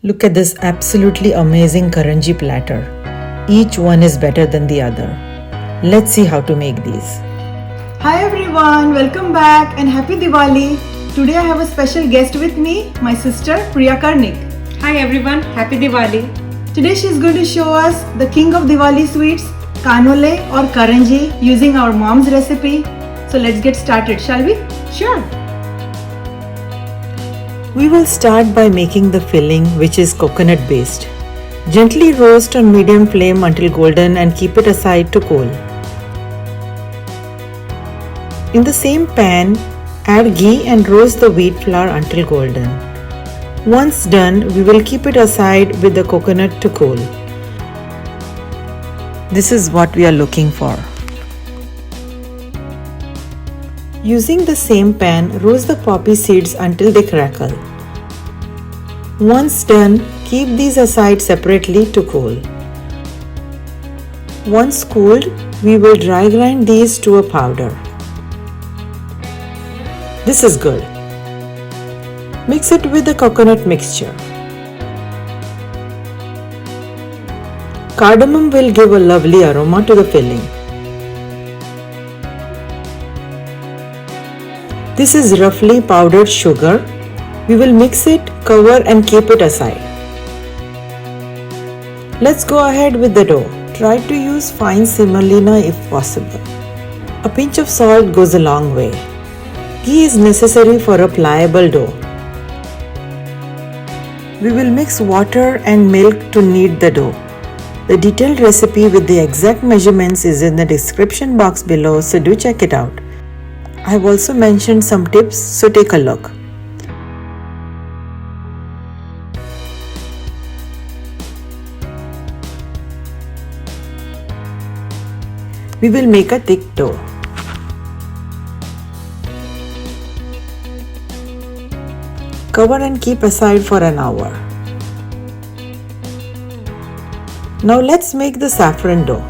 Look at this absolutely amazing karanji platter. Each one is better than the other. Let's see how to make these. Hi everyone, welcome back and happy Diwali. Today I have a special guest with me, my sister Priya Karnik. Hi everyone, happy Diwali. Today she is going to show us the king of Diwali sweets, kanole or karanji using our mom's recipe. So let's get started, shall we? Sure. We will start by making the filling, which is coconut based. Gently roast on medium flame until golden and keep it aside to cool. In the same pan, add ghee and roast the wheat flour until golden. Once done, we will keep it aside with the coconut to cool. This is what we are looking for. Using the same pan, roast the poppy seeds until they crackle. Once done, keep these aside separately to cool. Once cooled, we will dry grind these to a powder. This is good. Mix it with the coconut mixture. Cardamom will give a lovely aroma to the filling. This is roughly powdered sugar. We will mix it, cover and keep it aside. Let's go ahead with the dough. Try to use fine semolina if possible. A pinch of salt goes a long way. Ghee is necessary for a pliable dough. We will mix water and milk to knead the dough. The detailed recipe with the exact measurements is in the description box below, so do check it out. I have also mentioned some tips, so take a look. We will make a thick dough. Cover and keep aside for an hour. Now let's make the saffron dough.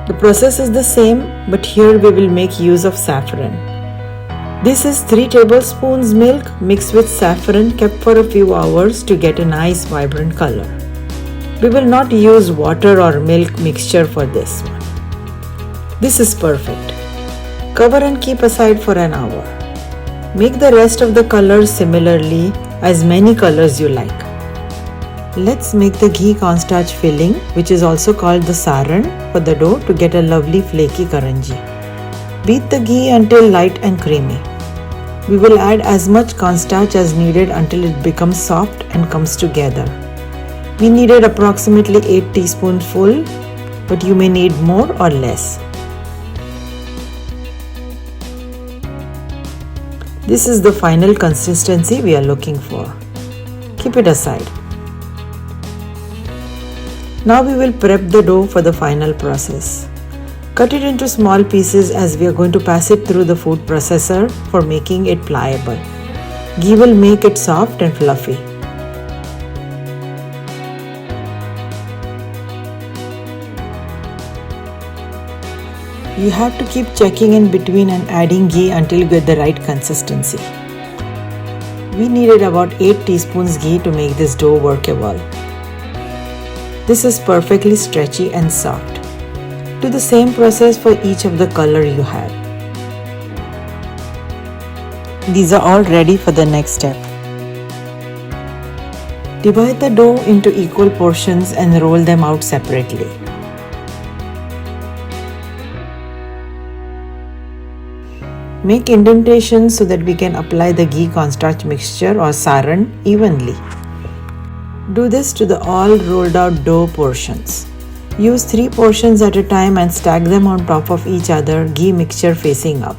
The process is the same, but here we will make use of saffron. This is 3 tablespoons milk mixed with saffron kept for a few hours to get a nice vibrant color. We will not use water or milk mixture for this one. This is perfect. Cover and keep aside for an hour. Make the rest of the colors similarly, as many colors you like. Let's make the ghee cornstarch filling, which is also called the saran, for the dough to get a lovely flaky karanji. Beat the ghee until light and creamy. We will add as much cornstarch as needed until it becomes soft and comes together. We needed approximately 8 teaspoonfuls, but you may need more or less. This is the final consistency we are looking for. Keep it aside. Now we will prep the dough for the final process. Cut it into small pieces as we are going to pass it through the food processor for making it pliable. Ghee will make it soft and fluffy. You have to keep checking in between and adding ghee until you get the right consistency. We needed about 8 teaspoons ghee to make this dough workable. This is perfectly stretchy and soft. Do the same process for each of the color you have. These are all ready for the next step. Divide the dough into equal portions and roll them out separately. Make indentations so that we can apply the ghee cornstarch mixture or saran evenly. Do this to the all rolled out dough portions. Use 3 portions at a time and stack them on top of each other, ghee mixture facing up.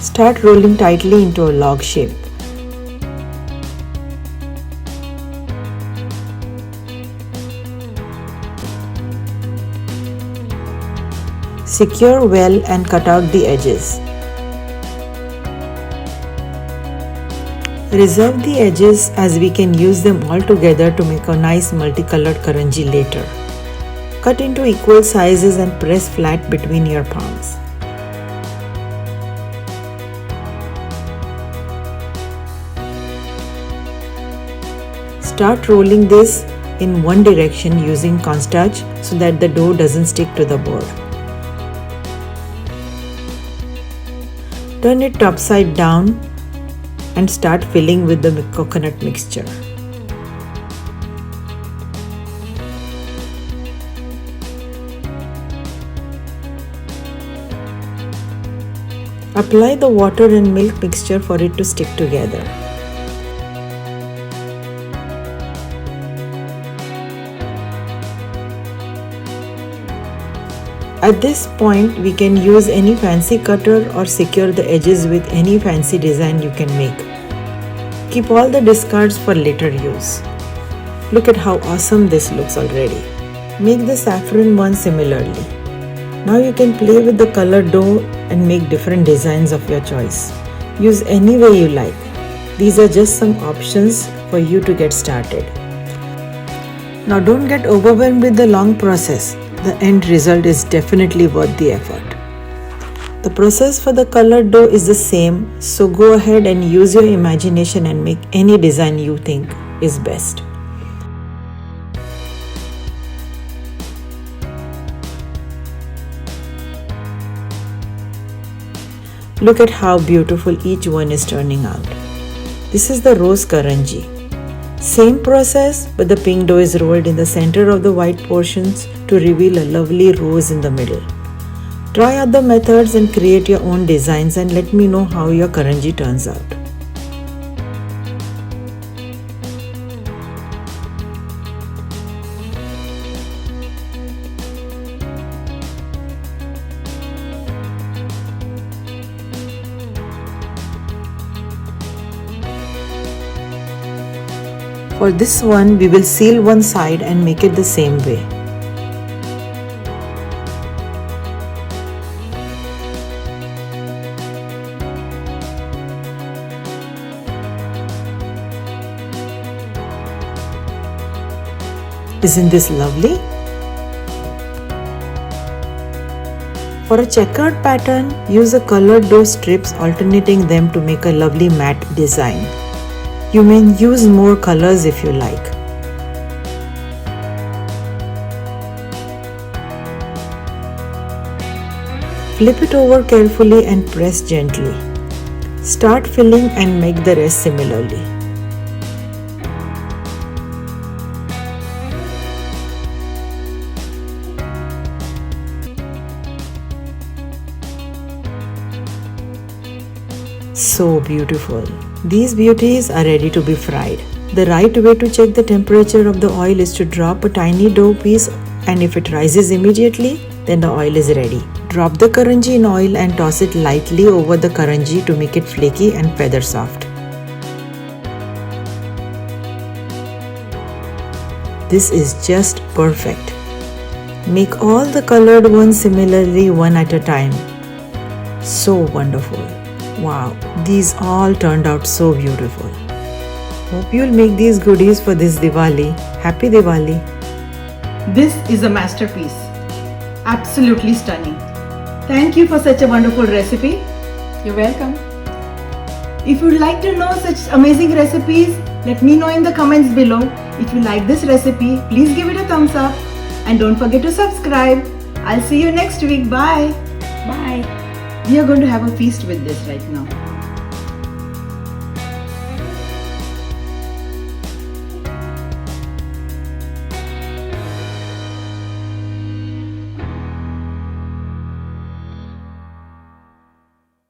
Start rolling tightly into a log shape. Secure well and cut out the edges. Reserve the edges as we can use them all together to make a nice multicolored karanji later. Cut into equal sizes and press flat between your palms. Start rolling this in one direction using cornstarch so that the dough doesn't stick to the board. Turn it topside down and start filling with the coconut mixture. Apply the water and milk mixture for it to stick together. At this point, we can use any fancy cutter or secure the edges with any fancy design you can make. Keep all the discards for later use. Look at how awesome this looks already. Make the saffron one similarly. Now you can play with the colored dough and make different designs of your choice. Use any way you like. These are just some options for you to get started. Now don't get overwhelmed with the long process. The end result is definitely worth the effort. The process for the colored dough is the same, so go ahead and use your imagination and make any design you think is best. Look at how beautiful each one is turning out. This is the rose karanji. Same process, but the pink dough is rolled in the center of the white portions to reveal a lovely rose in the middle. Try other methods and create your own designs and let me know how your karanji turns out. For this one, we will seal one side and make it the same way. Isn't this lovely? For a checkered pattern, use a colored dough strips alternating them to make a lovely matte design. You may use more colors if you like. Flip it over carefully and press gently. Start filling and make the rest similarly. So beautiful. These beauties are ready to be fried. The right way to check the temperature of the oil is to drop a tiny dough piece, and if it rises immediately, then the oil is ready. Drop the karanji in oil and toss it lightly over the karanji to make it flaky and feather soft. This is just perfect. Make all the colored ones similarly one at a time. So wonderful. Wow, these all turned out so beautiful. Hope you'll make these goodies for this Diwali. Happy Diwali! This is a masterpiece. Absolutely stunning. Thank you for such a wonderful recipe. You're welcome. If you'd like to know such amazing recipes, let me know in the comments below. If you like this recipe, please give it a thumbs up and don't forget to subscribe. I'll see you next week. Bye. Bye. We are going to have a feast with this right now.